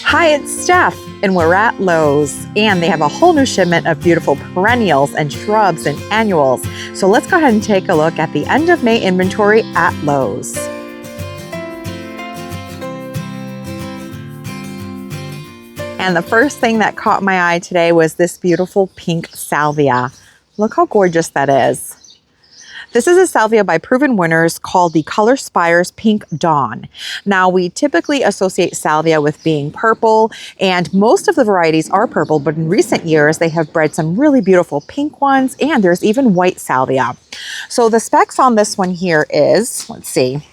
Hi, it's Steph, and we're at Lowe's, and they have a whole new shipment of beautiful perennials and shrubs and annuals. So let's go ahead and take a look at the end of May inventory at Lowe's. And the first thing that caught my eye today was this beautiful pink salvia. Look how gorgeous that is. This is a salvia by proven winners called the Color Spires Pink Dawn. Now, we typically associate salvia with being purple, and most of the varieties are purple, but in recent years, they have bred some really beautiful pink ones, and there's even white salvia. So the specs on this one here is, let's see,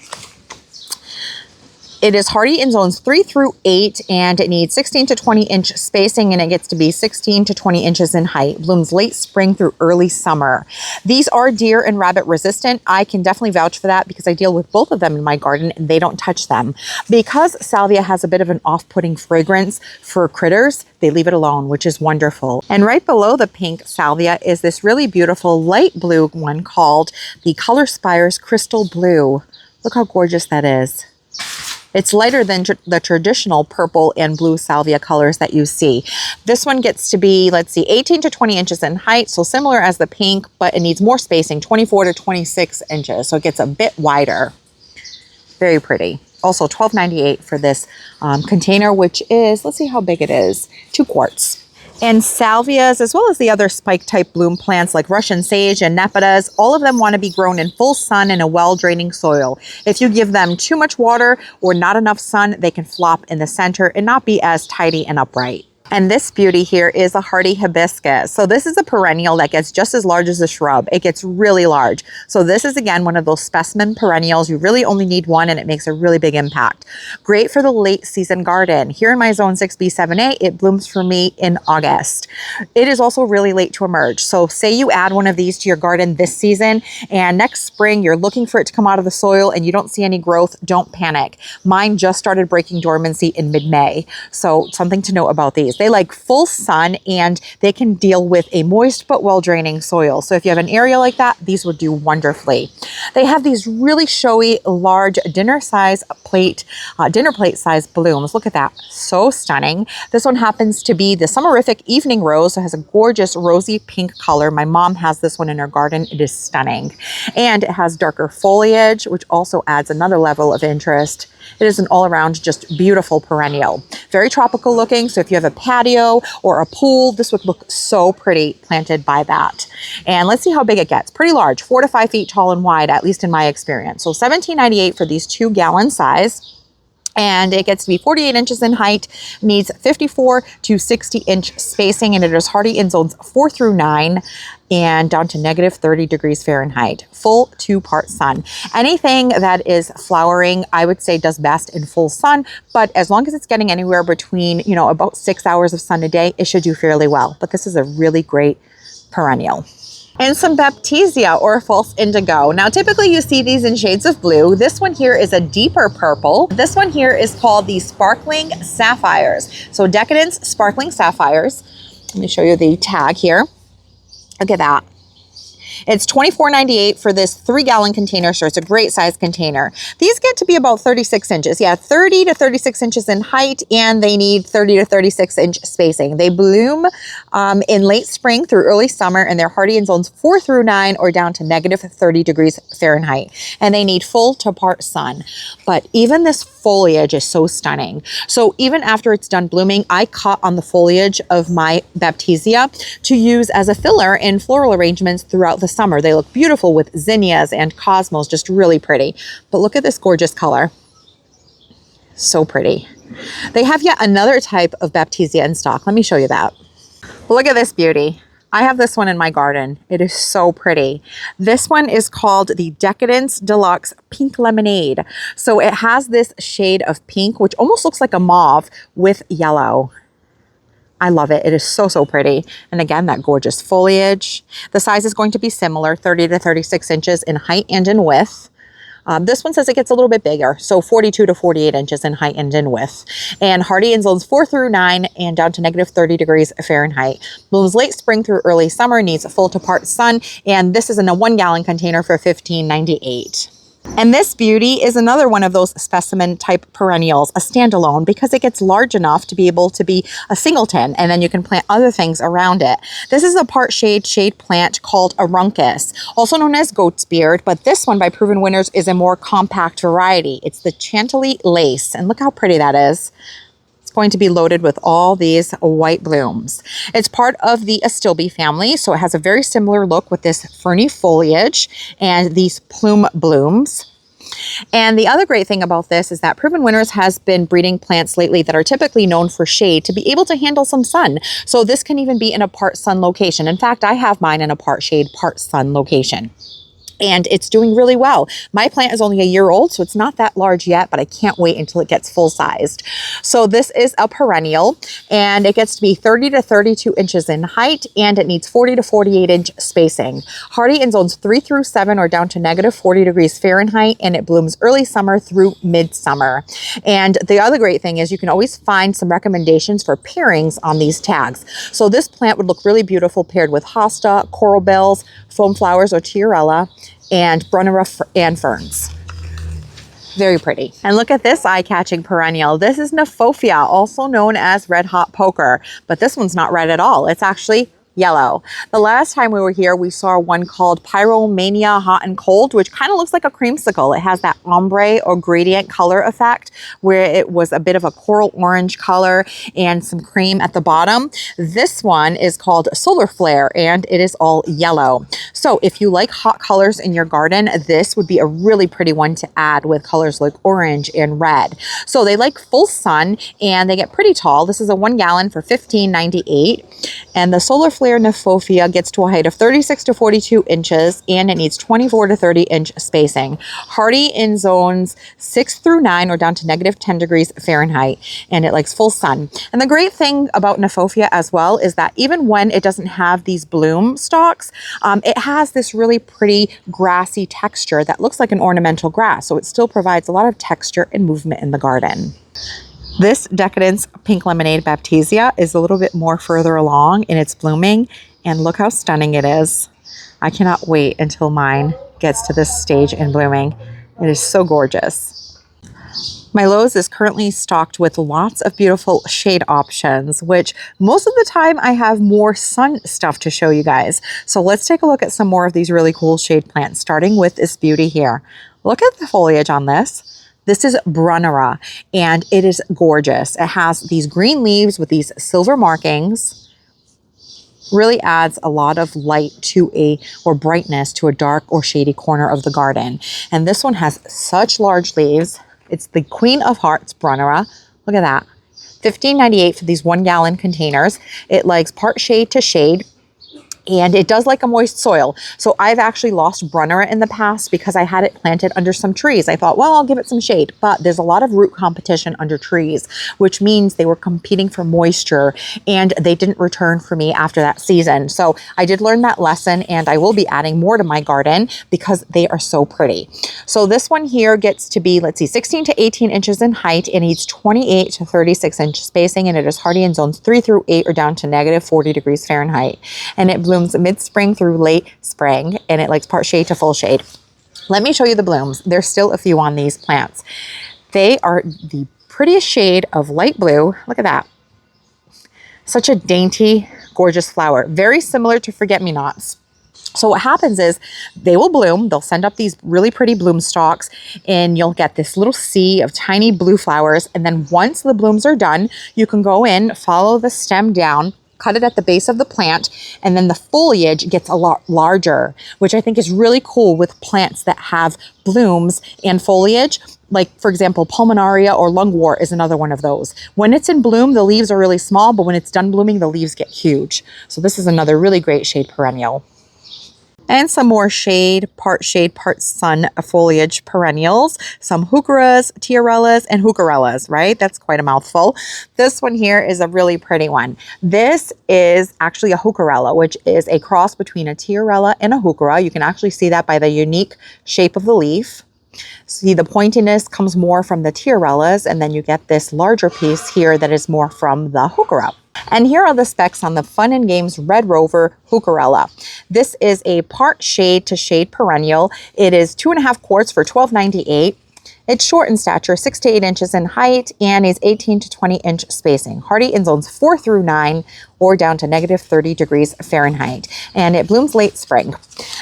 it is hardy in zones 3 through 8, and it needs 16 to 20 inch spacing, and it gets to be 16 to 20 inches in height. Blooms late spring through early summer. These are deer and rabbit resistant. I can definitely vouch for that because I deal with both of them in my garden and they don't touch them. Because salvia has a bit of an off-putting fragrance for critters, they leave it alone, which is wonderful. And right below the pink salvia is this really beautiful light blue one called the Color Spires Crystal Blue. Look how gorgeous that is. It's lighter than the traditional purple and blue salvia colors that you see. This one gets to be, let's see, 18 to 20 inches in height, so similar as the pink, but it needs more spacing, 24 to 26 inches, so it gets a bit wider. Very pretty. Also $12.98 for this container, which is, let's see how big it is, 2 quarts. And salvias, as well as the other spike-type bloom plants like Russian sage and nepitas, all of them want to be grown in full sun in a well-draining soil. If you give them too much water or not enough sun, they can flop in the center and not be as tidy and upright. And this beauty here is a hardy hibiscus. So this is a perennial that gets just as large as a shrub. It gets really large. So this is, again, one of those specimen perennials. You really only need one and it makes a really big impact. Great for the late season garden. Here in my zone 6B, 7A, it blooms for me in August. It is also really late to emerge. So say you add one of these to your garden this season and next spring you're looking for it to come out of the soil and you don't see any growth, don't panic. Mine just started breaking dormancy in mid-May. So something to note about these. They like full sun and they can deal with a moist but well-draining soil. So if you have an area like that, these would do wonderfully. They have these really showy, large dinner plate size blooms. Look at that. So stunning. This one happens to be the Summerrific Evening Rose. So it has a gorgeous rosy pink color. My mom has this one in her garden. It is stunning. And it has darker foliage, which also adds another level of interest. It is an all-around just beautiful perennial. Very tropical looking, so if you have a patio or a pool, this would look so pretty planted by that. And let's see how big it gets. Pretty large, 4 to 5 feet tall and wide, at least in my experience. So $17.98 for these 2-gallon size. And it gets to be 48 inches in height, needs 54 to 60 inch spacing, and it is hardy in zones 4 through 9 and down to negative 30 degrees Fahrenheit. Full 2-part sun. Anything that is flowering, I would say, does best in full sun, but as long as it's getting anywhere between, about 6 hours of sun a day, it should do fairly well. But this is a really great perennial. And some Baptisia or false indigo. Now, typically you see these in shades of blue. This one here is a deeper purple. This one here is called the Sparkling Sapphires. So Decadence Sparkling Sapphires. Let me show you the tag here. Look at that. It's $24.98 for this 3-gallon container, so it's a great size container. These get to be about 36 inches. Yeah, 30 to 36 inches in height, and they need 30 to 36 inch spacing. They bloom in late spring through early summer, and they're hardy in zones 4 through 9 or down to negative 30 degrees Fahrenheit. And they need full to part sun. But even this foliage is so stunning. So even after it's done blooming, I cut on the foliage of my Baptisia to use as a filler in floral arrangements throughout the summer. They look beautiful with zinnias and cosmos, just really pretty. But look at this gorgeous color. So pretty. They have yet another type of Baptisia in stock. Let me show you that. Look at this beauty. I have this one in my garden. It is so pretty. This one is called the Decadence Deluxe Pink Lemonade. So it has this shade of pink, which almost looks like a mauve with yellow. I love it. It is so, so pretty. And again, that gorgeous foliage. The size is going to be similar, 30 to 36 inches in height and in width. This one says it gets a little bit bigger, so 42 to 48 inches in height and in width. And hardy in zones 4 through 9 and down to negative 30 degrees Fahrenheit. Blooms late spring through early summer, needs full to part sun. And this is in a 1-gallon container for $15.98. And this beauty is another one of those specimen type perennials, a standalone, because it gets large enough to be able to be a singleton, and then you can plant other things around it. This is a part shade plant called Aruncus, also known as Goatsbeard, but this one by Proven Winners is a more compact variety. It's the Chantilly Lace, and look how pretty that is. Going to be loaded with all these white blooms. It's part of the Astilbe family, so it has a very similar look with this ferny foliage and these plume blooms. And the other great thing about this is that Proven Winners has been breeding plants lately that are typically known for shade to be able to handle some sun. So this can even be in a part sun location. In fact, I have mine in a part shade, part sun location. And it's doing really well. My plant is only a year old, so it's not that large yet, but I can't wait until it gets full-sized. So this is a perennial, and it gets to be 30 to 32 inches in height, and it needs 40 to 48 inch spacing. Hardy in zones 3 through 7 or down to negative 40 degrees Fahrenheit, and it blooms early summer through midsummer. And the other great thing is you can always find some recommendations for pairings on these tags. So this plant would look really beautiful paired with hosta, coral bells, foam flowers, or Heucherella, and Brunnera and ferns. Very pretty. And look at this eye-catching perennial. This is Nefophia, also known as red hot poker, but this one's not red at all. It's actually yellow. The last time we were here, we saw one called Pyromania Hot and Cold, which kind of looks like a creamsicle. It has that ombre or gradient color effect where it was a bit of a coral orange color and some cream at the bottom. This one is called Solar Flare, and it is all yellow. So if you like hot colors in your garden, this would be a really pretty one to add with colors like orange and red. So they like full sun and they get pretty tall. This is a 1 gallon for $15.98. And the Solar Flare Nefophia gets to a height of 36 to 42 inches, and it needs 24 to 30 inch spacing. Hardy in zones 6 through 9 or down to negative 10 degrees Fahrenheit, and it likes full sun. And the great thing about Nefophia as well is that even when it doesn't have these bloom stalks, it has this really pretty grassy texture that looks like an ornamental grass. So it still provides a lot of texture and movement in the garden. This Decadence Pink Lemonade Baptisia is a little bit more further along in its blooming, and look how stunning it is. I cannot wait until mine gets to this stage in blooming. It is so gorgeous. My Lowe's is currently stocked with lots of beautiful shade options, which most of the time I have more sun stuff to show you guys. So let's take a look at some more of these really cool shade plants, starting with this beauty here. Look at the foliage on this. This is Brunnera, and it is gorgeous. It has these green leaves with these silver markings. Really adds a lot of light to or brightness to a dark or shady corner of the garden. And this one has such large leaves. It's the Queen of Hearts Brunnera. Look at that. $15.98 for these 1 gallon containers. It likes part shade to shade. And it does like a moist soil. So I've actually lost Brunnera in the past because I had it planted under some trees. I thought, well, I'll give it some shade, but there's a lot of root competition under trees, which means they were competing for moisture and they didn't return for me after that season. So I did learn that lesson, and I will be adding more to my garden because they are so pretty. So this one here gets to be, let's see, 16 to 18 inches in height and needs 28 to 36 inch spacing, and it is hardy in zones 3 through 8 or down to negative 40 degrees Fahrenheit. And it blooms mid-spring through late spring, and it likes part shade to full shade. Let me show you the blooms. There's still a few on these plants. They are the prettiest shade of light blue. Look at that. Such a dainty, gorgeous flower. Very similar to forget-me-nots. So what happens is they will bloom. They'll send up these really pretty bloom stalks, and you'll get this little sea of tiny blue flowers. And then once the blooms are done, you can go in, follow the stem down, cut it at the base of the plant, and then the foliage gets a lot larger, which I think is really cool with plants that have blooms and foliage. Like, for example, Pulmonaria or Lungwort is another one of those. When it's in bloom, the leaves are really small, but when it's done blooming, the leaves get huge. So this is another really great shade perennial. And some more shade, part sun foliage perennials. Some hookaras, Heucherellas, and hookarellas, right? That's quite a mouthful. This one here is a really pretty one. This is actually a hoocherella, which is a cross between a Heucherella and a hookara. You can actually see that by the unique shape of the leaf. See, the pointiness comes more from the Heucherellas, and then you get this larger piece here that is more from the hookara. And here are the specs on the Fun and Games Red Rover Heucherella. This is a part shade to shade perennial. It is 2.5 quarts for $12.98. It's short in stature, 6 to 8 inches in height, and is 18 to 20 inch spacing. Hardy in zones 4 through 9 or down to -30 degrees Fahrenheit. And it blooms late spring.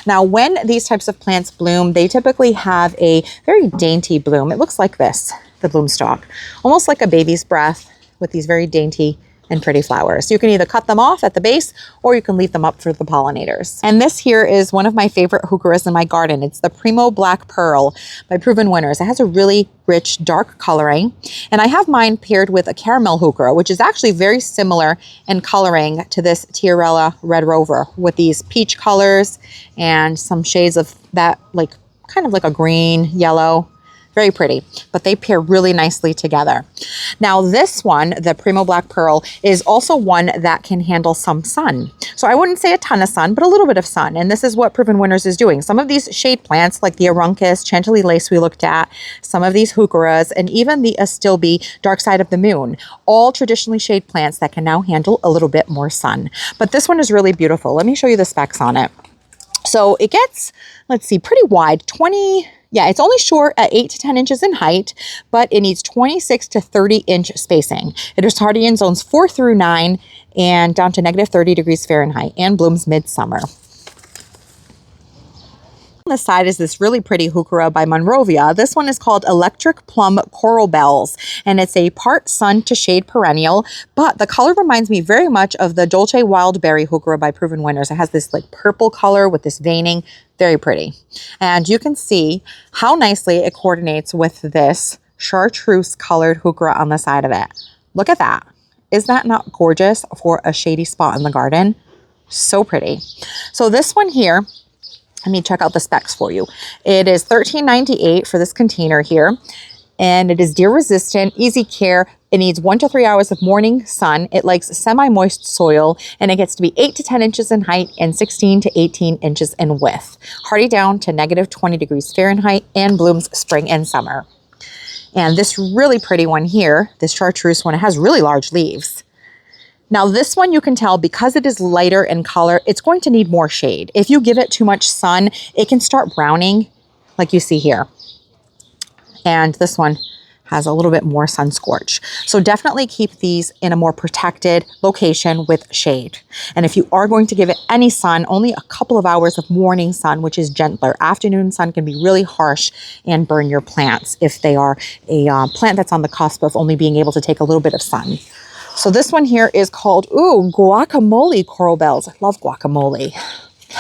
Now, when these types of plants bloom, they typically have a very dainty bloom. It looks like this, the bloom stalk, almost like a baby's breath with these very dainty and pretty flowers. You can either cut them off at the base or you can leave them up for the pollinators. And this here is one of my favorite hookaras in my garden. It's the Primo Black Pearl by Proven Winners. It has a really rich dark coloring, and I have mine paired with a caramel hookara, which is actually very similar in coloring to this Heucherella Red Rover, with these peach colors and some shades of that, like kind of like a green, yellow. Very pretty, but they pair really nicely together. Now this one, the Primo Black Pearl, is also one that can handle some sun. So I wouldn't say a ton of sun, but a little bit of sun. And this is what Proven Winners is doing. Some of these shade plants, like the Aruncus, Chantilly Lace we looked at, some of these hookaras, and even the Astilbe Dark Side of the Moon, all traditionally shade plants that can now handle a little bit more sun. But this one is really beautiful. Let me show you the specs on it. So it gets, let's see, pretty wide, it's only short at 8 to 10 inches in height, but it needs 26 to 30 inch spacing. It is hardy in zones 4 through 9 and down to -30 degrees Fahrenheit, and blooms midsummer. On the side is this really pretty hookara by Monrovia. This one is called Electric Plum Coral Bells, and it's a part sun to shade perennial, but the color reminds me very much of the Dolce Wild Berry hookara by Proven Winners. It has this like purple color with this veining, very pretty. And you can see how nicely it coordinates with this chartreuse colored hookara on the side of it. Look at that. Is that not gorgeous for a shady spot in the garden? So pretty. So this one here, let me check out the specs for you. It is $13.98 for this container here, and it is deer resistant, easy care. It needs 1 to 3 hours of morning sun. It likes semi-moist soil, and it gets to be 8 to 10 inches in height and 16 to 18 inches in width. Hardy down to -20 degrees Fahrenheit, and blooms spring and summer. And this really pretty one here, this chartreuse one, it has really large leaves. Now this one you can tell because it is lighter in color, it's going to need more shade. If you give it too much sun, it can start browning like you see here. And this one has a little bit more sun scorch. So definitely keep these in a more protected location with shade. And if you are going to give it any sun, only a couple of hours of morning sun, which is gentler. Afternoon sun can be really harsh and burn your plants if they are a plant that's on the cusp of only being able to take a little bit of sun. So this one here is called, Guacamole Coral Bells. I love guacamole.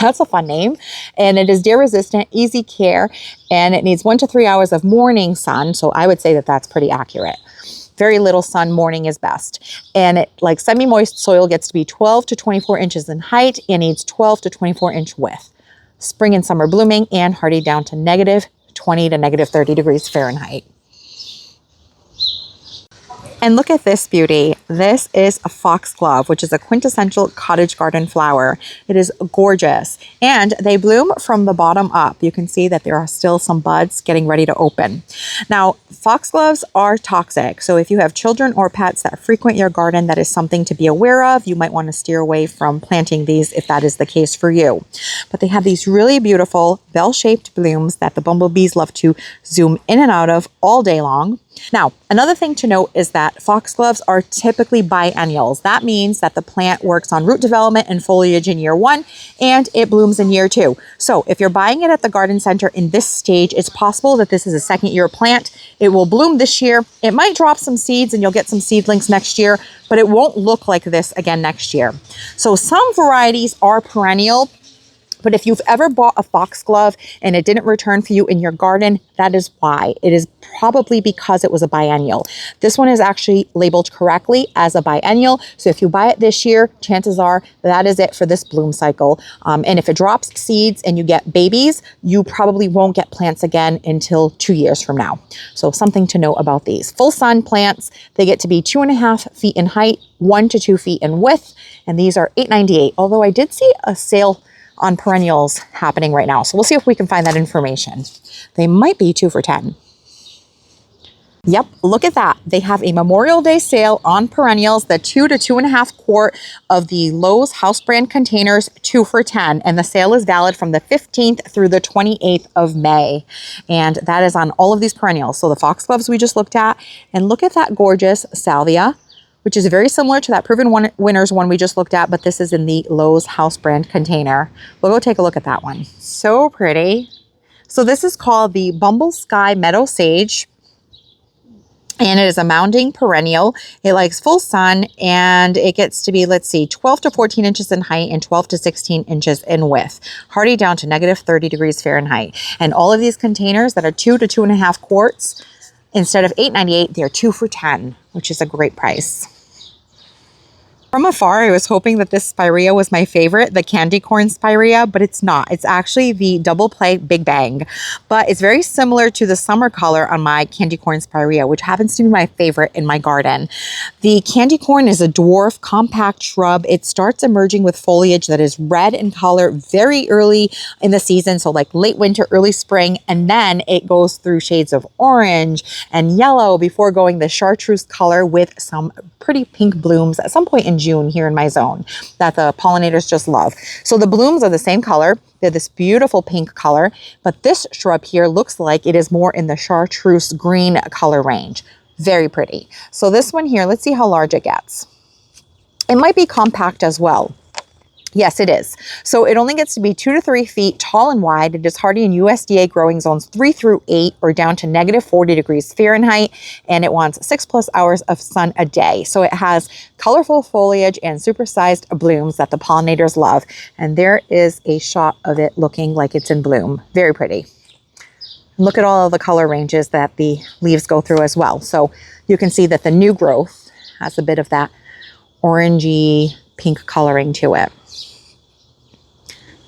That's a fun name. And it is deer resistant, easy care, and it needs 1 to 3 hours of morning sun. So I would say that that's pretty accurate. Very little sun, morning is best. And it, like semi-moist soil, gets to be 12 to 24 inches in height and needs 12 to 24 inch width. Spring and summer blooming, and hardy down to -20 to -30 degrees Fahrenheit. And look at this beauty. This is a foxglove, which is a quintessential cottage garden flower. It is gorgeous. And they bloom from the bottom up. You can see that there are still some buds getting ready to open. Now, foxgloves are toxic. So if you have children or pets that frequent your garden, that is something to be aware of. You might want to steer away from planting these if that is the case for you. But they have these really beautiful bell-shaped blooms that the bumblebees love to zoom in and out of all day long. Now, another thing to note is that foxgloves are typically biennials. That means that the plant works on root development and foliage in year 1, and it blooms in year 2. So if you're buying it at the garden center in this stage, it's possible that this is a second-year plant. It will bloom this year. It might drop some seeds and you'll get some seedlings next year, but it won't look like this again next year. So some varieties are perennial, but if you've ever bought a foxglove and it didn't return for you in your garden, that is why. It is probably because it was a biennial. This one is actually labeled correctly as a biennial. So if you buy it this year, chances are that is it for this bloom cycle. And if it drops seeds and you get babies, you probably won't get plants again until 2 years from now. So something to know about these. Full sun plants, they get to be 2.5 feet in height, 1 to 2 feet in width. And these are $8.98. Although I did see a sale on perennials happening right now. So we'll see if we can find that information. They might be 2 for $10. Yep, look at that. They have a Memorial Day sale on perennials, the 2 to 2.5 quart of the Lowe's house brand containers, 2 for $10. And the sale is valid from the 15th through the 28th of May. And that is on all of these perennials. So the foxgloves we just looked at, and look at that gorgeous salvia, which is very similar to that Proven Winners one we just looked at, but this is in the Lowe's house brand container. We'll go take a look at that one. So pretty. So this is called the Bumble Sky Meadow Sage. And it is a mounding perennial. It likes full sun, and it gets to be, let's see, 12 to 14 inches in height and 12 to 16 inches in width. Hardy down to negative 30 degrees Fahrenheit. And all of these containers that are 2 to 2.5 quarts, instead of $8.98, they're 2 for $10, which is a great price. From afar, I was hoping that this spirea was my favorite, the candy corn spirea, but it's not. It's actually the double play Big Bang, but it's very similar to the summer color on my candy corn spirea, which happens to be my favorite in my garden. The candy corn is a dwarf compact shrub. It starts emerging with foliage that is red in color very early in the season, so like late winter, early spring, and then it goes through shades of orange and yellow before going the chartreuse color with some pretty pink blooms at some point in June here in my zone that the pollinators just love. So the blooms are the same color. They're this beautiful pink color, but this shrub here looks like it is more in the chartreuse green color range. Very pretty. So this one here, let's see how large it gets. It might be compact as well. Yes, it is. So it only gets to be 2 to 3 feet tall and wide. It is hardy in USDA growing zones 3 through 8 or down to negative 40 degrees Fahrenheit. And it wants 6+ hours of sun a day. So it has colorful foliage and supersized blooms that the pollinators love. And there is a shot of it looking like it's in bloom. Very pretty. Look at all of the color ranges that the leaves go through as well. So you can see that the new growth has a bit of that orangey pink coloring to it.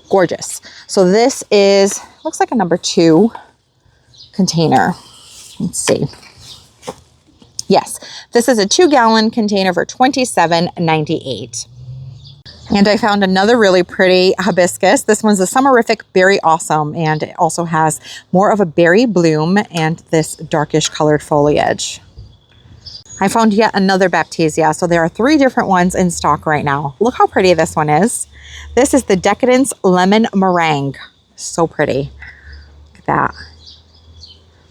Gorgeous. So this is, looks like a number 2 container. Let's see. Yes, this is a 2-gallon container for $27.98. And I found another really pretty hibiscus. This one's a Summerrific Berry Awesome, and it also has more of a berry bloom and this darkish colored foliage. I found yet another Baptisia. So there are 3 different ones in stock right now. Look how pretty this one is. This is the Decadence Lemon Meringue. So pretty. Look at that.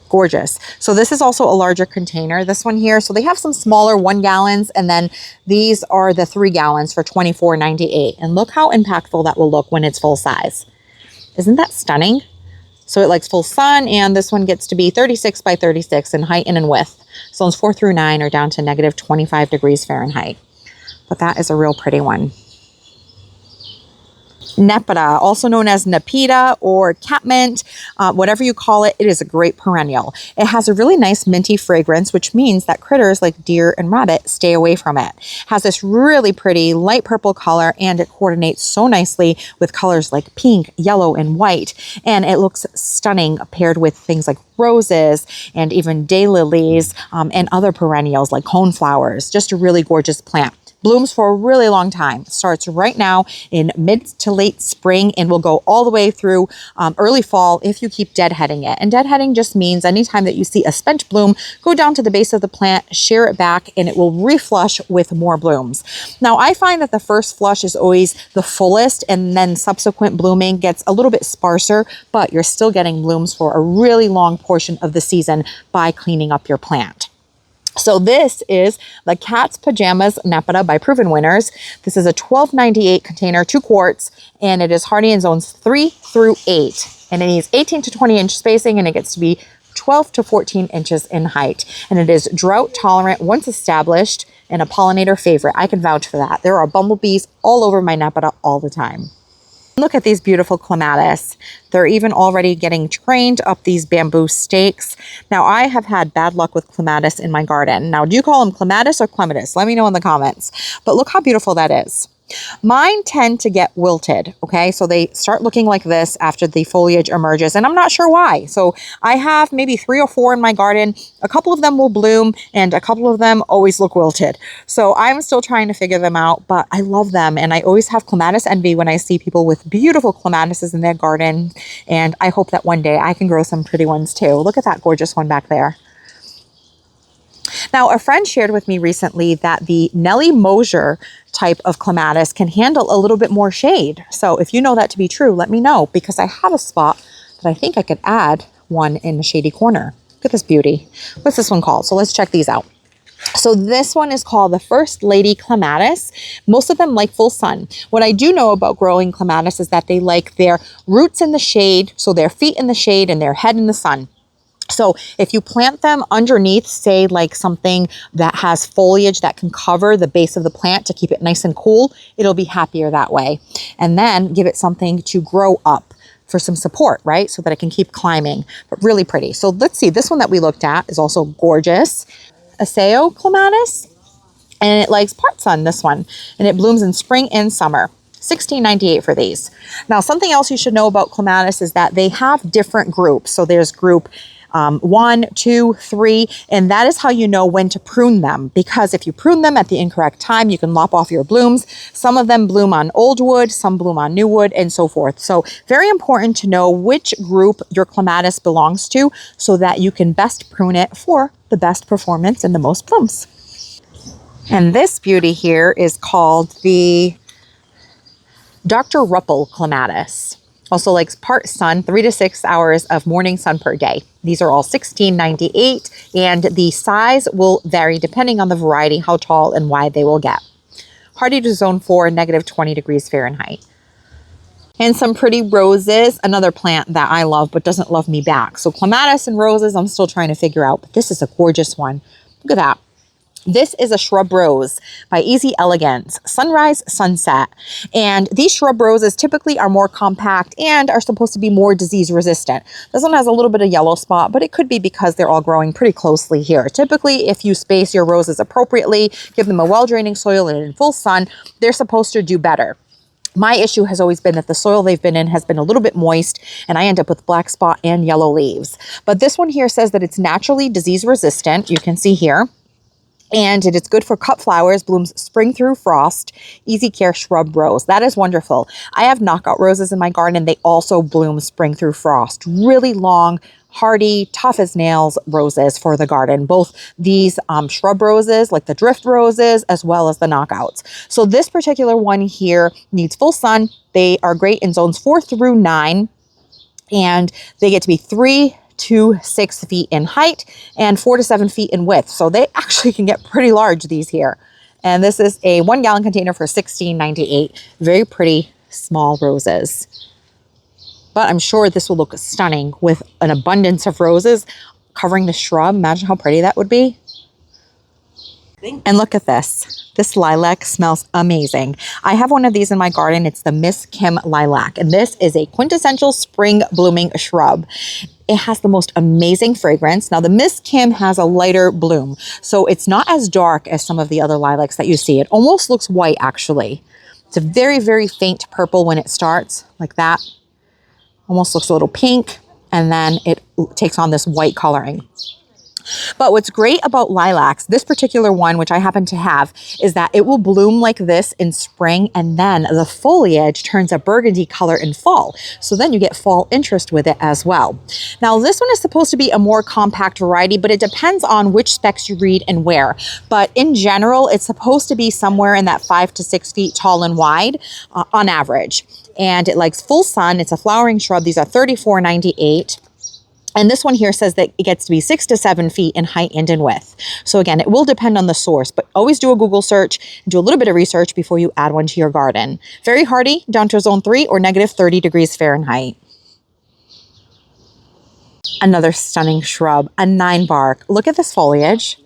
Gorgeous. So this is also a larger container, this one here. So they have some smaller 1 gallons, and then these are the 3 gallons for $24.98. And look how impactful that will look when it's full size. Isn't that stunning? So it likes full sun, and this one gets to be 36 by 36 in height and in width. Zones 4 through 9 are down to negative 25 degrees Fahrenheit. But that is a real pretty one. Nepeta, also known as Nepeta or Catmint, whatever you call it, it is a great perennial. It has a really nice minty fragrance, which means that critters like deer and rabbit stay away from it. Has this really pretty light purple color, and it coordinates so nicely with colors like pink, yellow, and white. And it looks stunning paired with things like roses and even daylilies and other perennials like coneflowers. Just a really gorgeous plant. Blooms for a really long time. Starts right now in mid to late spring and will go all the way through early fall if you keep deadheading it. And deadheading just means anytime that you see a spent bloom, go down to the base of the plant, shear it back, and it will reflush with more blooms. Now, I find that the first flush is always the fullest, and then subsequent blooming gets a little bit sparser, but you're still getting blooms for a really long portion of the season by cleaning up your plant. So this is the Cat's Pajamas Nepeta by Proven Winners. This is a $12.98 container, 2 quarts, and it is hardy in zones 3 through 8. And it needs 18 to 20 inch spacing, and it gets to be 12 to 14 inches in height. And it is drought tolerant once established and a pollinator favorite. I can vouch for that. There are bumblebees all over my Nepeta all the time. Look at these beautiful clematis. They're even already getting trained up these bamboo stakes. Now, I have had bad luck with clematis in my garden. Now, do you call them clematis or clematis? Let me know in the comments. But look how beautiful that is. Mine tend to get wilted, okay? So they start looking like this after the foliage emerges, and I'm not sure why. So I have maybe 3 or 4 in my garden. A couple of them will bloom, and a couple of them always look wilted. So I'm still trying to figure them out, but I love them, and I always have clematis envy when I see people with beautiful clematises in their garden, and I hope that one day I can grow some pretty ones too. Look at that gorgeous one back there. Now, a friend shared with me recently that the Nelly Mosier type of clematis can handle a little bit more shade. So if you know that to be true, let me know, because I have a spot that I think I could add one in the shady corner. Look at this beauty. What's this one called? So let's check these out. So this one is called the First Lady Clematis. Most of them like full sun. What I do know about growing clematis is that they like their roots in the shade, so their feet in the shade and their head in the sun. So if you plant them underneath, say like something that has foliage that can cover the base of the plant to keep it nice and cool, it'll be happier that way. And then give it something to grow up for some support, right? So that it can keep climbing, but really pretty. So let's see, this one that we looked at is also gorgeous. Aseo Clematis, and it likes part sun, this one, and it blooms in spring and summer. $16.98 for these. Now, something else you should know about clematis is that they have different groups. So there's group 1, 2, 3, and that is how you know when to prune them, because if you prune them at the incorrect time, you can lop off your blooms. Some of them bloom on old wood, some bloom on new wood, and so forth. So very important to know which group your clematis belongs to so that you can best prune it for the best performance and the most blooms. And this beauty here is called the Dr. Ruppel Clematis. Also likes part sun, 3 to 6 hours of morning sun per day. These are all $16.98, and the size will vary depending on the variety, how tall and wide they will get. Hardy to zone 4, -20 degrees Fahrenheit. And some pretty roses, another plant that I love but doesn't love me back. So clematis and roses, I'm still trying to figure out, but this is a gorgeous one. Look at that. This is a shrub rose by Easy Elegance, Sunrise Sunset. And these shrub roses typically are more compact and are supposed to be more disease resistant. This one has a little bit of yellow spot, but it could be because they're all growing pretty closely here. Typically, if you space your roses appropriately, give them a well-draining soil and in full sun, they're supposed to do better. My issue has always been that the soil they've been in has been a little bit moist, and I end up with black spot and yellow leaves. But this one here says that it's naturally disease resistant. You can see here. And it is good for cut flowers, blooms spring through frost, easy care shrub rose. That is wonderful. I have knockout roses in my garden, and they also bloom spring through frost. Really long, hardy, tough as nails roses for the garden. Both these shrub roses, like the drift roses, as well as the knockouts. So this particular one here needs full sun. They are great in zones 4 through 9, and they get to be 3 to 6 feet in height and 4 to 7 feet in width. So they actually can get pretty large, these here. And this is a 1 gallon container for $16.98. Very pretty small roses. But I'm sure this will look stunning with an abundance of roses covering the shrub. Imagine how pretty that would be. And look at this. This lilac smells amazing. I have one of these in my garden. It's the Miss Kim lilac. And this is a quintessential spring blooming shrub. It has the most amazing fragrance. Now, the Miss Kim has a lighter bloom, so it's not as dark as some of the other lilacs that you see. It almost looks white, actually. It's a very, very faint purple when it starts, like that. Almost looks a little pink, and then it takes on this white coloring. But what's great about lilacs, this particular one, which I happen to have, is that it will bloom like this in spring, and then the foliage turns a burgundy color in fall. So then you get fall interest with it as well. Now, this one is supposed to be a more compact variety, but it depends on which specs you read and where. But in general, it's supposed to be somewhere in that 5 to 6 feet tall and wide on average. And it likes full sun. It's a flowering shrub. These are $34.98. And this one here says that it gets to be 6 to 7 feet in height and in width. So again, it will depend on the source, but always do a Google search and do a little bit of research before you add one to your garden. Very hardy, down to zone 3 or -30 degrees Fahrenheit. Another stunning shrub, a Ninebark. Look at this foliage.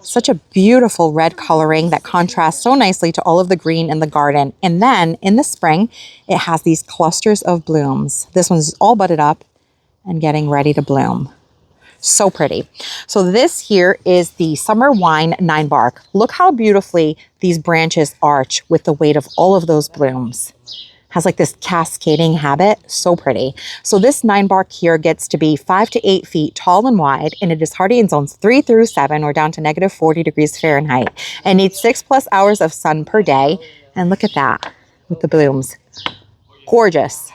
Such a beautiful red coloring that contrasts so nicely to all of the green in the garden. And then in the spring, it has these clusters of blooms. This one's all budded up and getting ready to bloom. So pretty. So this here is the Summer Wine Ninebark. Look how beautifully these branches arch with the weight of all of those blooms. Has like this cascading habit. So pretty. So this Ninebark here gets to be 5 to 8 feet tall and wide, and it is hardy in zones 3 through 7 or down to -40 degrees Fahrenheit, and needs 6+ hours of sun per day. And look at that with the blooms. Gorgeous.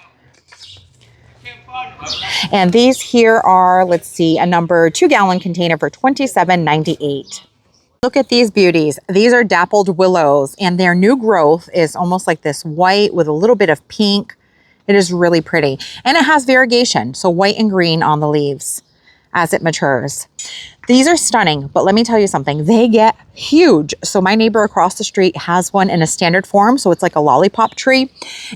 And these here are, let's see, a number 2 gallon container for $27.98. Look at these beauties. These are dappled willows, and their new growth is almost like this white with a little bit of pink. It is really pretty. And it has variegation, so white and green on the leaves as it matures. These are stunning, but let me tell you something. They get huge. So my neighbor across the street has one in a standard form. So it's like a lollipop tree.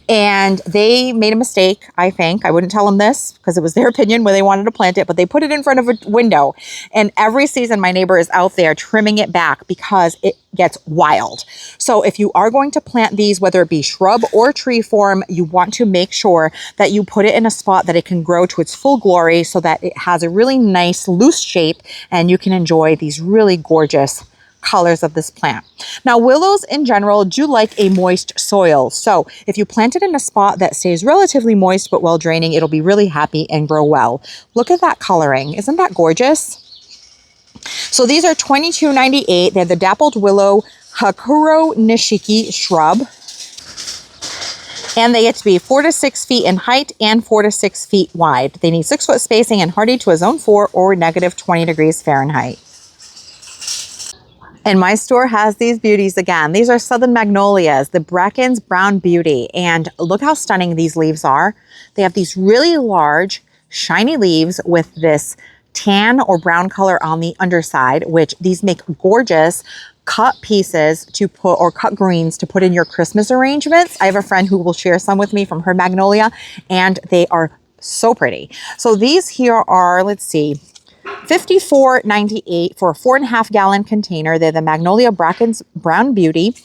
And they made a mistake, I think. I wouldn't tell them this because it was their opinion where they wanted to plant it, but they put it in front of a window. And every season my neighbor is out there trimming it back because it gets wild. So if you are going to plant these, whether it be shrub or tree form, you want to make sure that you put it in a spot that it can grow to its full glory so that it has a really nice loose shape and you can enjoy these really gorgeous colors of this plant. Now, willows in general do like a moist soil. So if you plant it in a spot that stays relatively moist but well draining, it'll be really happy and grow well. Look at that coloring. Isn't that gorgeous? So these are $22.98. They're the dappled willow Hakuro Nishiki shrub. And they get to be 4 to 6 feet in height and 4 to 6 feet wide. They need 6-foot spacing and hardy to a zone 4 or negative 20 degrees Fahrenheit. And my store has these beauties again. These are Southern Magnolias, the Brecken's Brown Beauty. And look how stunning these leaves are. They have these really large, shiny leaves with this tan or brown color on the underside, which these make gorgeous cut pieces to put, or cut greens to put in your Christmas arrangements. I have a friend who will share some with me from her magnolia, and they are so pretty. So these here are, let's see, $54.98 for a 4.5 gallon container. They're the Magnolia Bracken's Brown Beauty.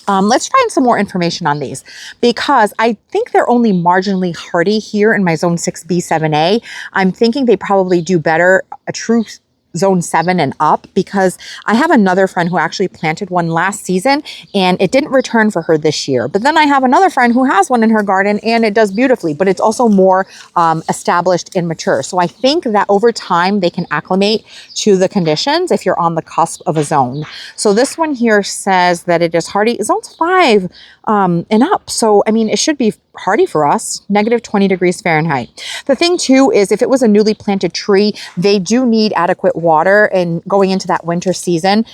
Let's find some more information on these because I think they're only marginally hardy here in my zone 6B, 7A. I'm thinking they probably do better, a true zone 7 and up, because I have another friend who actually planted one last season and it didn't return for her this year. But then I have another friend who has one in her garden and it does beautifully, but it's also more established and mature. So I think that over time they can acclimate to the conditions if you're on the cusp of a zone. So this one here says that it is hardy, zones 5 and up. So, I mean, it should be hardy for us, negative 20 degrees Fahrenheit. The thing too is if it was a newly planted tree, they do need adequate water and going into that winter season.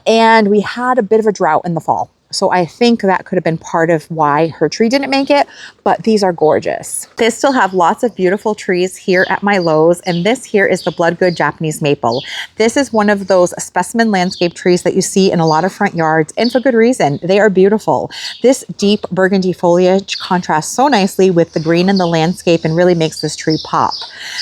And we had a bit of a drought in the fall. So I think that could have been part of why her tree didn't make it, but these are gorgeous. They still have lots of beautiful trees here at my Lowe's, and this here is the Bloodgood Japanese Maple. This is one of those specimen landscape trees that you see in a lot of front yards, and for good reason. They are beautiful. This deep burgundy foliage contrasts so nicely with the green in the landscape and really makes this tree pop.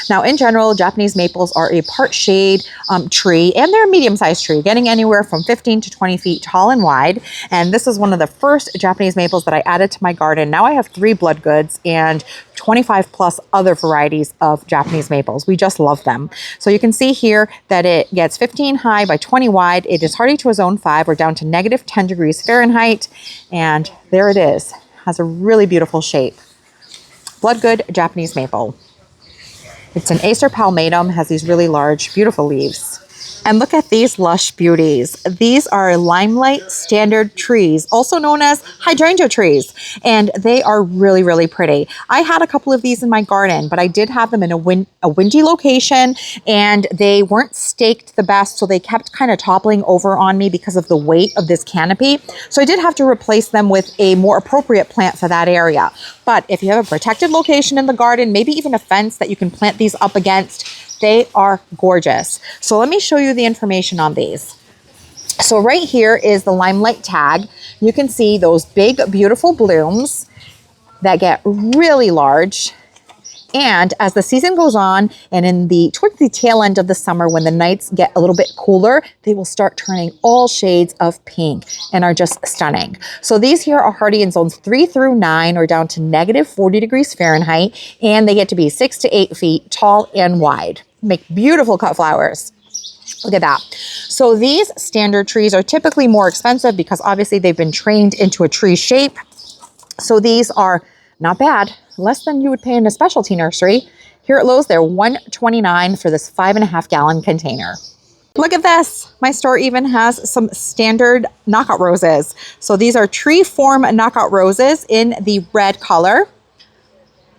Now, in general, Japanese maples are a part shade tree, and they're a medium-sized tree, getting anywhere from 15 to 20 feet tall and wide, and this is one of the first Japanese maples that I added to my garden. Now I have 3 Bloodgoods and 25 plus other varieties of Japanese maples. We just love them. So you can see here that it gets 15 high by 20 wide. It is hardy to a zone 5. We're down to negative 10 degrees Fahrenheit. And there it is. Has a really beautiful shape. Bloodgood Japanese maple. It's an Acer palmatum, has these really large, beautiful leaves. And look at these lush beauties. These are limelight standard trees, also known as hydrangea trees. And they are really, really pretty. I had a couple of these in my garden, but I did have them in a windy location and they weren't staked the best. So they kept kind of toppling over on me because of the weight of this canopy. So I did have to replace them with a more appropriate plant for that area. But if you have a protected location in the garden, maybe even a fence that you can plant these up against, they are gorgeous. So let me show you the information on these. So right here is the limelight tag. You can see those big, beautiful blooms that get really large. And as the season goes on and towards the tail end of the summer, when the nights get a little bit cooler, they will start turning all shades of pink and are just stunning. So these here are hardy in zones 3 through 9 or down to negative 40 degrees Fahrenheit. And they get to be 6 to 8 feet tall and wide. Make beautiful cut flowers. Look at that. So these standard trees are typically more expensive because obviously they've been trained into a tree shape. So these are not bad, less than you would pay in a specialty nursery. Here at Lowe's, they're $129 for this 5.5 gallon container. Look at this. My store even has some standard knockout roses. So these are tree form knockout roses in the red color.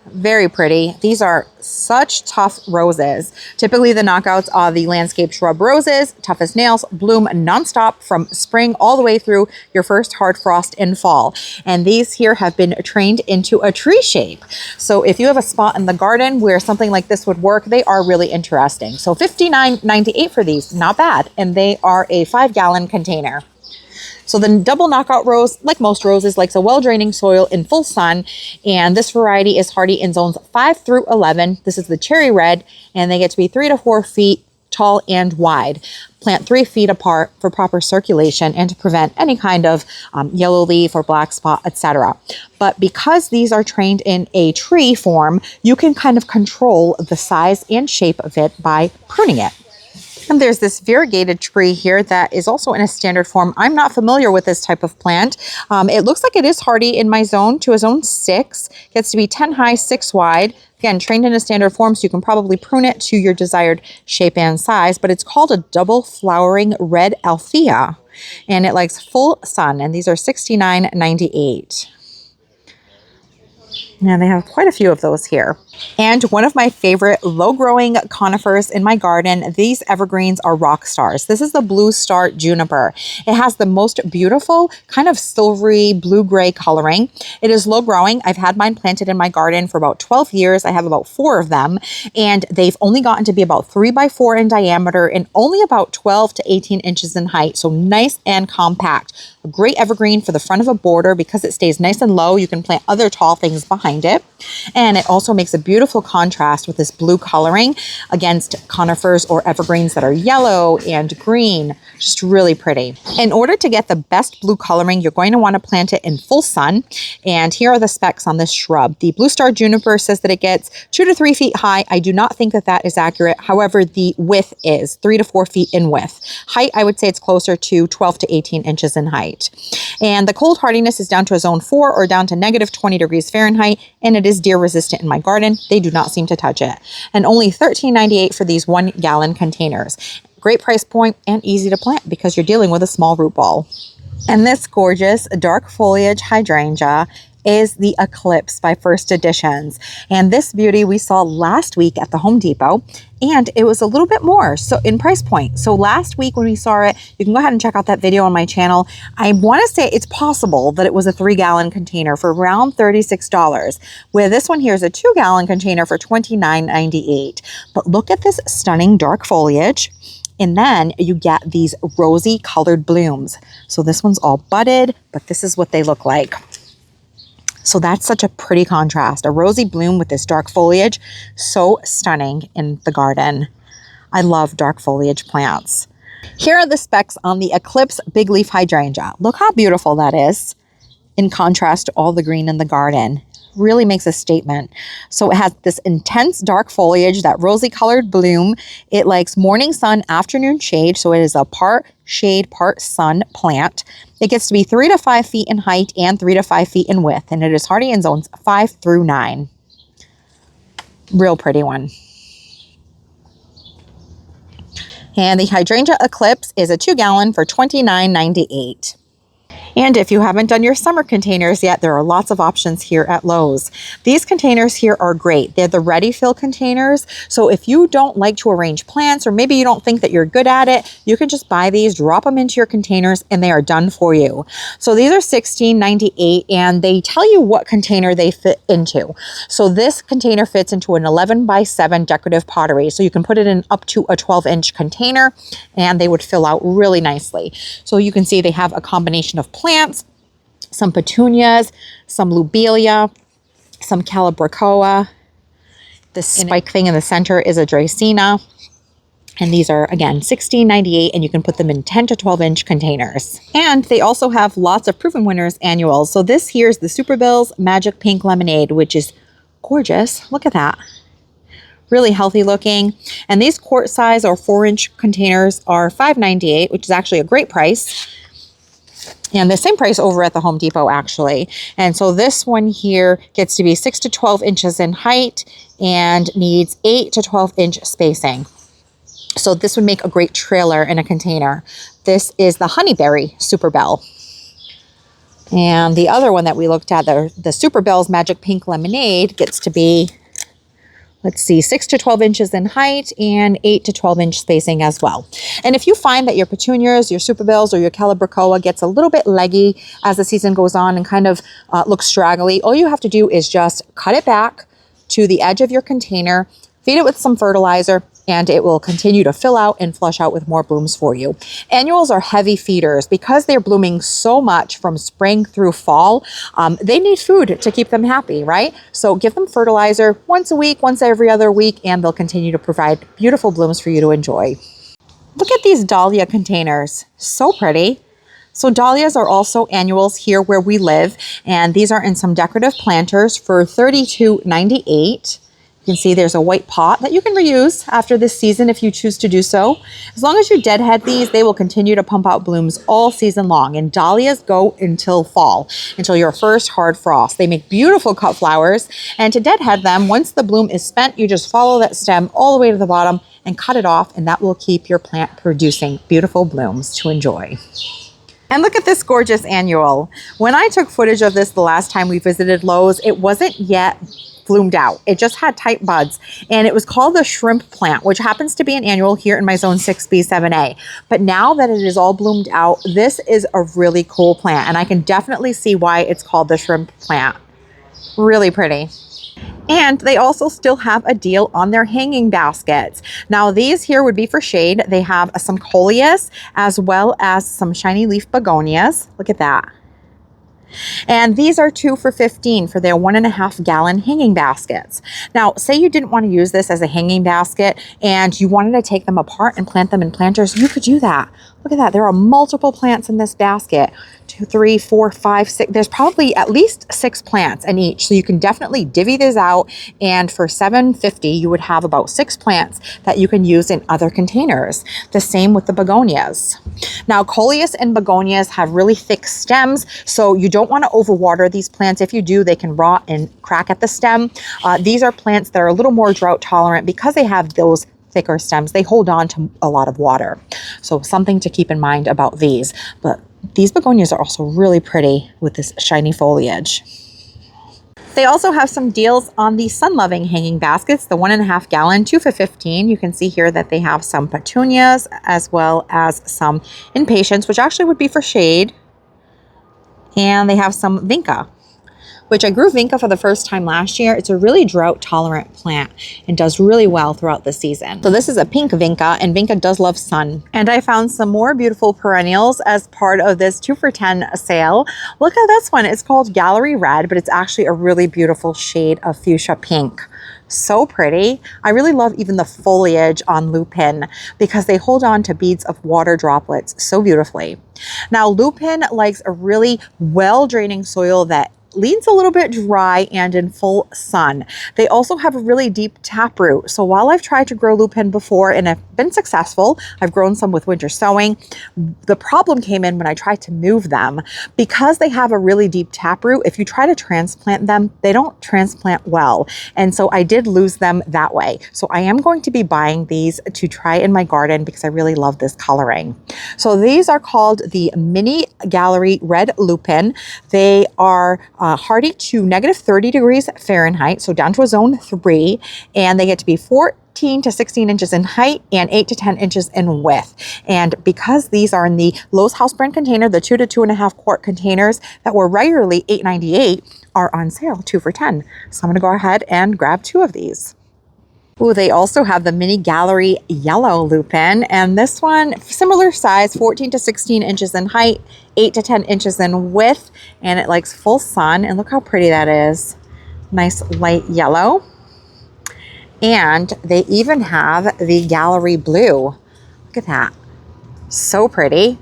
Very pretty. These are such tough roses. Typically the knockouts are the landscape shrub roses, tough as nails, bloom nonstop from spring all the way through your first hard frost in fall. And these here have been trained into a tree shape. So if you have a spot in the garden where something like this would work, they are really interesting. So $59.98 for these, not bad. And they are a 5-gallon container. So the double knockout rose, like most roses, likes a well-draining soil in full sun. And this variety is hardy in zones 5 through 11. This is the cherry red, and they get to be 3 to 4 feet tall and wide. Plant 3 feet apart for proper circulation and to prevent any kind of yellow leaf or black spot, etc. But because these are trained in a tree form, you can kind of control the size and shape of it by pruning it. And there's this variegated tree here that is also in a standard form. I'm not familiar with this type of plant. It looks like it is hardy in my zone to a zone 6. Gets to be 10 high, 6 wide. Again, trained in a standard form, so you can probably prune it to your desired shape and size. But it's called a double flowering red althea. And it likes full sun. And these are $69.98. Now they have quite a few of those here. And one of my favorite low-growing conifers in my garden, these evergreens are rock stars. This is the blue star juniper. It has the most beautiful kind of silvery blue-gray coloring. It is low-growing. I've had mine planted in my garden for about 12 years. I have about 4 of them, and they've only gotten to be about 3 by 4 in diameter and only about 12 to 18 inches in height. So nice and compact. A great evergreen for the front of a border because it stays nice and low. You can plant other tall things behind it. And it also makes a beautiful contrast with this blue coloring against conifers or evergreens that are yellow and green. Just really pretty. In order to get the best blue coloring, you're going to want to plant it in full sun. And here are the specs on this shrub. The blue star juniper says that it gets 2 to 3 feet high. I do not think that that is accurate. However, the width is 3 to 4 feet in width. Height, I would say it's closer to 12 to 18 inches in height. And the cold hardiness is down to a zone 4 or down to negative 20 degrees Fahrenheit. And it is deer resistant in my garden. They do not seem to touch it. And only $13.98 for these 1-gallon containers. Great price point and easy to plant because you're dealing with a small root ball. And this gorgeous dark foliage hydrangea is the Eclipse by First Editions. And this beauty we saw last week at the Home Depot, and it was a little bit more so in price point. So last week when we saw it, you can go ahead and check out that video on my channel. I want to say it's possible that it was a 3-gallon container for around $36, where this one here is a 2-gallon container for $29.98. But look at this stunning dark foliage. And then you get these rosy colored blooms. So this one's all budded, but this is what they look like. So that's such a pretty contrast. A rosy bloom with this dark foliage. So stunning in the garden. I love dark foliage plants. Here are the specs on the Eclipse Big Leaf Hydrangea. Look how beautiful that is in contrast to all the green in the garden. Really makes a statement. So it has this intense dark foliage, that rosy colored bloom. It likes morning sun, afternoon shade. So it is a part shade, part sun plant. It gets to be 3 to 5 feet in height and 3 to 5 feet in width. And it is hardy in zones 5 through 9. Real pretty one. And the Hydrangea Eclipse is a 2-gallon for $29.98. And if you haven't done your summer containers yet, there are lots of options here at Lowe's. These containers here are great. They're the ready fill containers. So if you don't like to arrange plants, or maybe you don't think that you're good at it, you can just buy these, drop them into your containers, and they are done for you. So these are $16.98, and they tell you what container they fit into. So this container fits into an 11 by 7 decorative pottery. So you can put it in up to a 12-inch container, and they would fill out really nicely. So you can see they have a combination of plants, some petunias, some lobelia, some calibrachoa. This spike thing in the center is a dracaena. And these are, again, $16.98, and you can put them in 10 to 12-inch containers. And they also have lots of proven winners annuals. So this here is the Superbills Magic Pink Lemonade, which is gorgeous. Look at that. Really healthy looking. And these quart size or 4-inch containers are $5.98, which is actually a great price. And the same price over at the Home Depot, actually. And so this one here gets to be 6 to 12 inches in height and needs 8 to 12-inch spacing. So this would make a great trailer in a container. This is the Honeyberry Super Bell. And the other one that we looked at, the Super Bells Magic Pink Lemonade, gets to be, let's see, 6 to 12 inches in height and 8 to 12 inch spacing as well. And if you find that your petunias, your Super Bells, or your Calibrachoa gets a little bit leggy as the season goes on and kind of looks straggly, all you have to do is just cut it back to the edge of your container, feed it with some fertilizer, and it will continue to fill out and flush out with more blooms for you. Annuals are heavy feeders because they're blooming so much from spring through fall. They need food to keep them happy, right? So give them fertilizer once a week, once every other week, and they'll continue to provide beautiful blooms for you to enjoy. Look at these dahlia containers. So pretty. So dahlias are also annuals here where we live, and these are in some decorative planters for $32.98. You can see there's a white pot that you can reuse after this season if you choose to do so. As long as you deadhead these, they will continue to pump out blooms all season long. And dahlias go until fall, until your first hard frost. They make beautiful cut flowers. And to deadhead them, once the bloom is spent, you just follow that stem all the way to the bottom and cut it off, and that will keep your plant producing beautiful blooms to enjoy. And look at this gorgeous annual. When I took footage of this the last time we visited Lowe's, it wasn't yet bloomed out. It just had tight buds, and it was called the shrimp plant, which happens to be an annual here in my zone 6B, 7A. But now that it is all bloomed out, this is a really cool plant, and I can definitely see why it's called the shrimp plant. Really pretty. And they also still have a deal on their hanging baskets. Now these here would be for shade. They have some coleus as well as some shiny leaf begonias. Look at that. And these are 2 for $15 for their 1.5 gallon hanging baskets. Now, say you didn't want to use this as a hanging basket and you wanted to take them apart and plant them in planters, you could do that. Look at that. There are multiple plants in this basket. 2, 3, 4, 5, 6. There's probably at least 6 plants in each. So you can definitely divvy this out. And for $7.50, you would have about 6 plants that you can use in other containers. The same with the begonias. Now, coleus and begonias have really thick stems, so you don't want to overwater these plants. If you do, they can rot and crack at the stem. These are plants that are a little more drought tolerant because they have those thicker stems. They hold on to a lot of water. So something to keep in mind about these. But these begonias are also really pretty with this shiny foliage. They also have some deals on the sun-loving hanging baskets, the 1.5 gallon, 2 for $15. You can see here that they have some petunias as well as some impatiens, which actually would be for shade. And they have some vinca, which I grew vinca for the first time last year. It's a really drought tolerant plant and does really well throughout the season. So this is a pink vinca, and vinca does love sun. And I found some more beautiful perennials as part of this 2 for $10 sale. Look at this one. It's called Gallery Red, but it's actually a really beautiful shade of fuchsia pink. So pretty. I really love even the foliage on lupin because they hold on to beads of water droplets so beautifully. Now, lupin likes a really well-draining soil that leans a little bit dry and in full sun. They also have a really deep taproot. So while I've tried to grow lupin before and have been successful, I've grown some with winter sowing, the problem came in when I tried to move them. Because they have a really deep taproot, if you try to transplant them, they don't transplant well. And so I did lose them that way. So I am going to be buying these to try in my garden because I really love this coloring. So these are called the Mini Gallery Red Lupin. They are hardy to -30 degrees Fahrenheit, so down to a zone 3, and they get to be 14 to 16 inches in height and 8 to 10 inches in width. And because these are in the Lowe's house brand container, the 2 to 2.5 quart containers that were regularly $8.98 are on sale 2 for $10. So I'm going to go ahead and grab 2 of these. Ooh, they also have the Mini Gallery Yellow Lupin, and this one, similar size, 14 to 16 inches in height, 8 to 10 inches in width, and it likes full sun, and look how pretty that is. Nice light yellow. And they even have the Gallery Blue. Look at that. So pretty.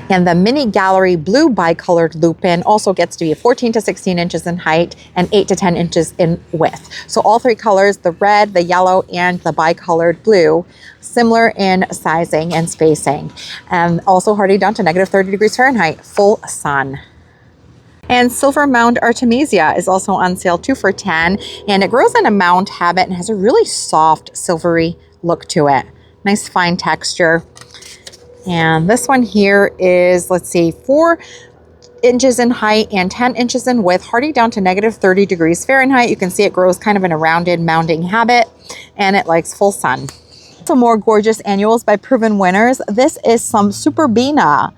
And the Mini Gallery Blue bicolored lupin also gets to be 14 to 16 inches in height and 8 to 10 inches in width. So all 3 colors, the red, the yellow, and the bicolored blue, similar in sizing and spacing. And also hardy down to -30 degrees Fahrenheit, full sun. And Silver Mound Artemisia is also on sale 2 for $10. And it grows in a mound habit and has a really soft silvery look to it. Nice fine texture. And this one here is, let's see, for inches in height and 10 inches in width, hardy down to negative 30 degrees Fahrenheit. You can see it grows kind of in a rounded mounding habit, and it likes full sun. Some more gorgeous annuals by proven winners. This is some Superbina,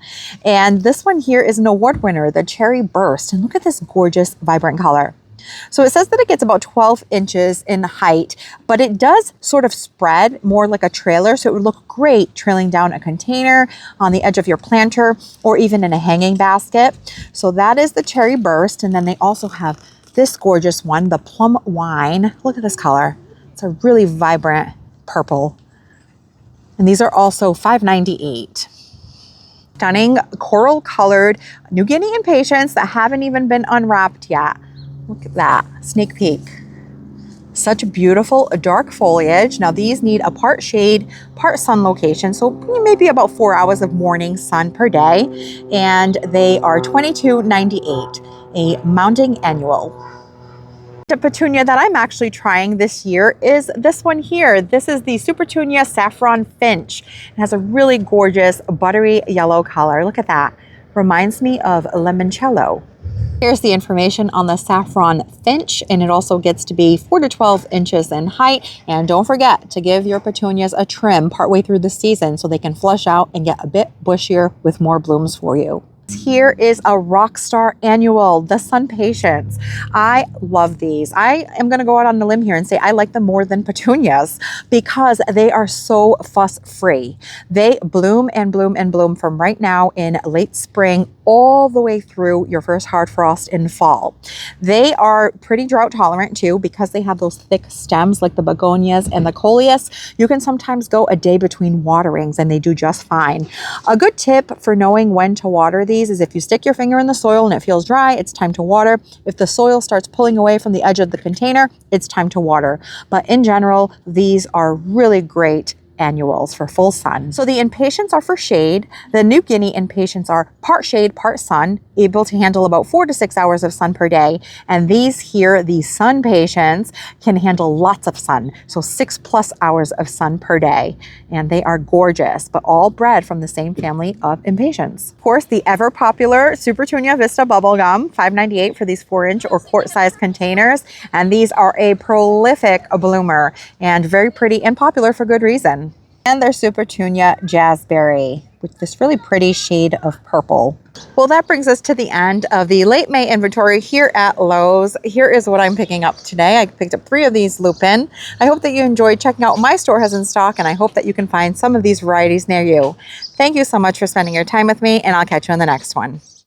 and this one here is an award winner, the Cherry Burst. And look at this gorgeous, vibrant color. So it says that it gets about 12 inches in height, but it does sort of spread more like a trailer. So it would look great trailing down a container, on the edge of your planter, or even in a hanging basket. So that is the Cherry Burst. And then they also have this gorgeous one, the Plum Wine. Look at this color. It's a really vibrant purple. And these are also $5.98. Stunning coral colored New Guinea impatiens that haven't even been unwrapped yet. Look at that, sneak peek. Such beautiful dark foliage. Now these need a part shade, part sun location. So maybe about 4 hours of morning sun per day. And they are $22.98, a mounting annual. The petunia that I'm actually trying this year is this one here. This is the Supertunia Saffron Finch. It has a really gorgeous buttery yellow color. Look at that. Reminds me of limoncello. Here's the information on the Saffron Finch, and it also gets to be 4 to 12 inches in height. And don't forget to give your petunias a trim partway through the season so they can flush out and get a bit bushier with more blooms for you. Here is a Rockstar Annual, the Sun Patience. I love these. I am going to go out on a limb here and say I like them more than petunias because they are so fuss free. They bloom and bloom and bloom from right now in late spring all the way through your first hard frost in fall. They are pretty drought tolerant too because they have those thick stems like the begonias and the coleus. You can sometimes go a day between waterings and they do just fine. A good tip for knowing when to water these is if you stick your finger in the soil and it feels dry, it's time to water. If the soil starts pulling away from the edge of the container, it's time to water. But in general, these are really great annuals for full sun. So the impatiens are for shade. The New Guinea impatiens are part shade, part sun, able to handle about 4 to 6 hours of sun per day. And these here, the Sun Patience, can handle lots of sun. So 6+ hours of sun per day. And they are gorgeous, but all bred from the same family of impatiens. Of course, the ever popular Supertunia Vista Bubblegum, $5.98 for these 4-inch or quart-sized containers. And these are a prolific bloomer and very pretty and popular for good reason. And their Supertunia Jazzberry with this really pretty shade of purple. Well, that brings us to the end of the late May inventory here at Lowe's. Here is what I'm picking up today. I picked up 3 of these lupin. I hope that you enjoyed checking out what my store has in stock, and I hope that you can find some of these varieties near you. Thank you so much for spending your time with me, and I'll catch you on the next one.